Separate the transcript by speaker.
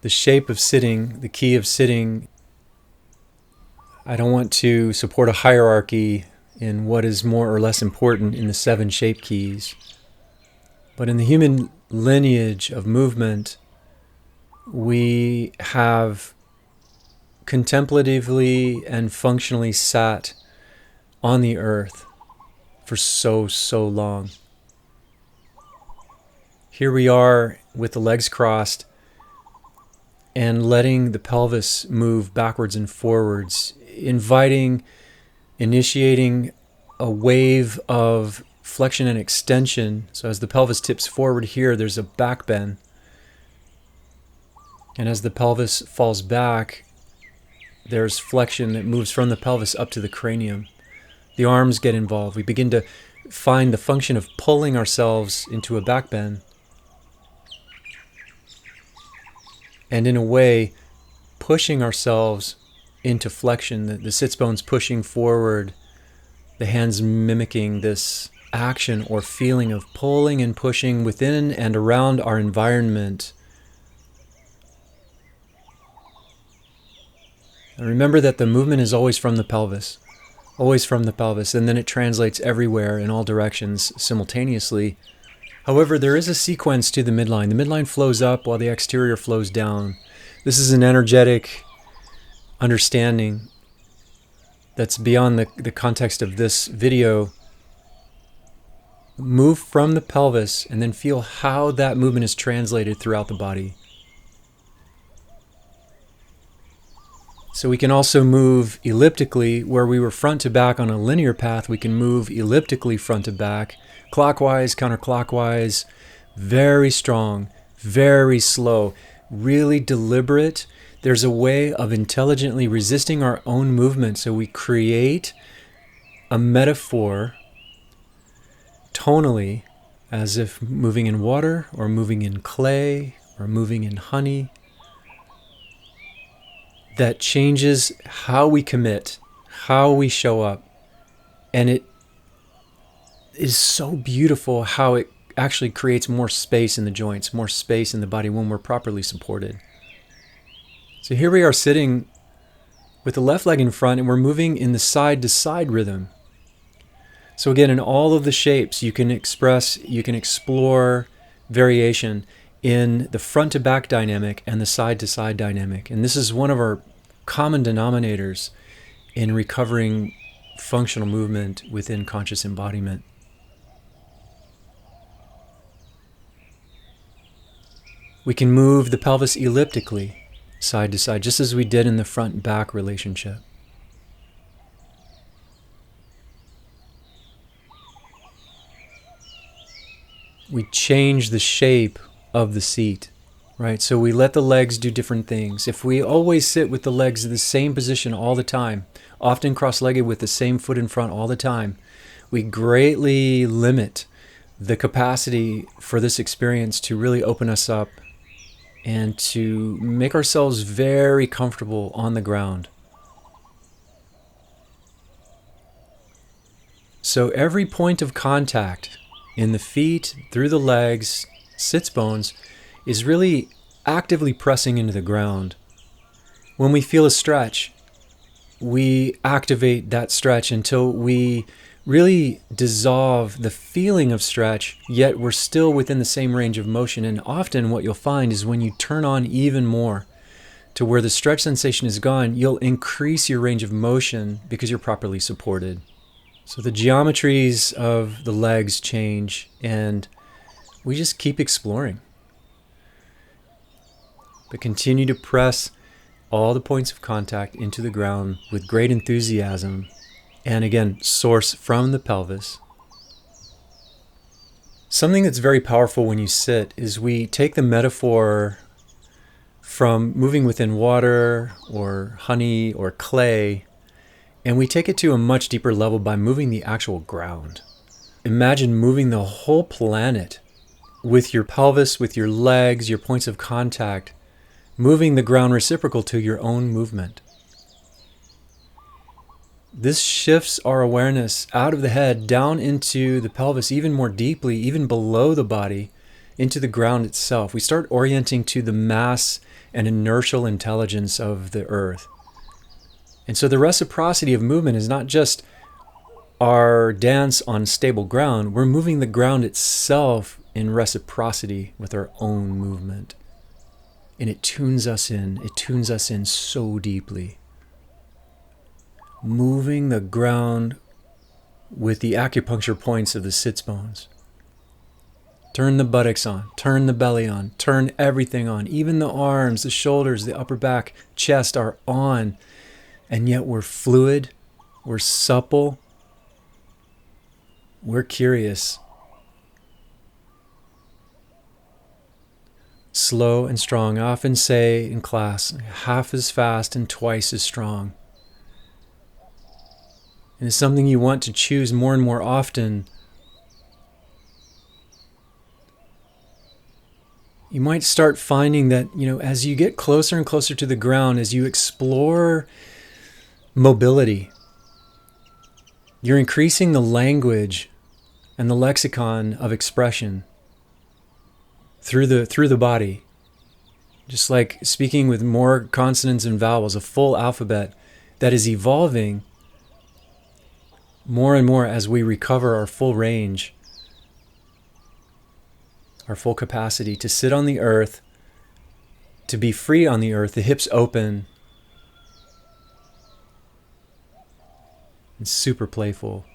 Speaker 1: the shape of sitting, the key of sitting. I don't want to support a hierarchy in what is more or less important in the 7 shape keys. But in the human lineage of movement, we have contemplatively and functionally sat on the earth for so long. Here we are with the legs crossed and letting the pelvis move backwards and forwards, initiating a wave of flexion and extension. So as the pelvis tips forward here, there's a back bend. And as the pelvis falls back, there's flexion that moves from the pelvis up to the cranium. The arms get involved. We begin to find the function of pulling ourselves into a back bend. And in a way, pushing ourselves into flexion, the sits bones pushing forward, the hands mimicking this action or feeling of pulling and pushing within and around our environment. And remember that the movement is always from the pelvis, and then it translates everywhere in all directions simultaneously. However, there is a sequence to the midline. The midline flows up while the exterior flows down. This is an energetic understanding that's beyond the context of this video. Move from the pelvis and then feel how that movement is translated throughout the body. So we can also move elliptically. Where we were front to back on a linear path, we can move elliptically front to back, clockwise, counterclockwise, very strong, very slow, really deliberate. There's a way of intelligently resisting our own movement. So we create a metaphor tonally, as if moving in water or moving in clay or moving in honey, that changes how we commit, how we show up. And it is so beautiful how it actually creates more space in the joints, more space in the body when we're properly supported. So here we are sitting with the left leg in front, and we're moving in the side-to-side rhythm. So again, in all of the shapes, you can explore variation in the front-to-back dynamic and the side-to-side dynamic. And this is one of our common denominators in recovering functional movement within conscious embodiment. We can move the pelvis elliptically, side to side, just as we did in the front-back relationship. We change the shape of the seat, right? So we let the legs do different things. If we always sit with the legs in the same position all the time, often cross-legged with the same foot in front all the time, we greatly limit the capacity for this experience to really open us up and to make ourselves very comfortable on the ground. So every point of contact in the feet, through the legs, sits bones, is really actively pressing into the ground. When we feel a stretch, we activate that stretch until we really dissolve the feeling of stretch, yet we're still within the same range of motion. And often what you'll find is when you turn on even more to where the stretch sensation is gone, you'll increase your range of motion because you're properly supported. So the geometries of the legs change, and we just keep exploring. But continue to press all the points of contact into the ground with great enthusiasm. And again, source from the pelvis. Something that's very powerful when you sit is we take the metaphor from moving within water or honey or clay, and we take it to a much deeper level by moving the actual ground. Imagine moving the whole planet with your pelvis, with your legs, your points of contact, moving the ground reciprocal to your own movement. This shifts our awareness out of the head down into the pelvis even more deeply, even below the body, into the ground itself. We start orienting to the mass and inertial intelligence of the earth. And so the reciprocity of movement is not just our dance on stable ground. We're moving the ground itself in reciprocity with our own movement. And it tunes us in. It tunes us in so deeply. Moving the ground with the acupuncture points of the sits bones. Turn the buttocks on, turn the belly on, turn everything on. Even the arms, the shoulders, the upper back, chest are on. And yet we're fluid, we're supple, we're curious. Slow and strong. I often say in class, half as fast and twice as strong. And it's something you want to choose more and more often. You might start finding that, as you get closer and closer to the ground, as you explore mobility, you're increasing the language and the lexicon of expression through the body. Just like speaking with more consonants and vowels, a full alphabet that is evolving more and more as we recover our full range, our full capacity to sit on the earth, to be free on the earth, the hips open, and super playful.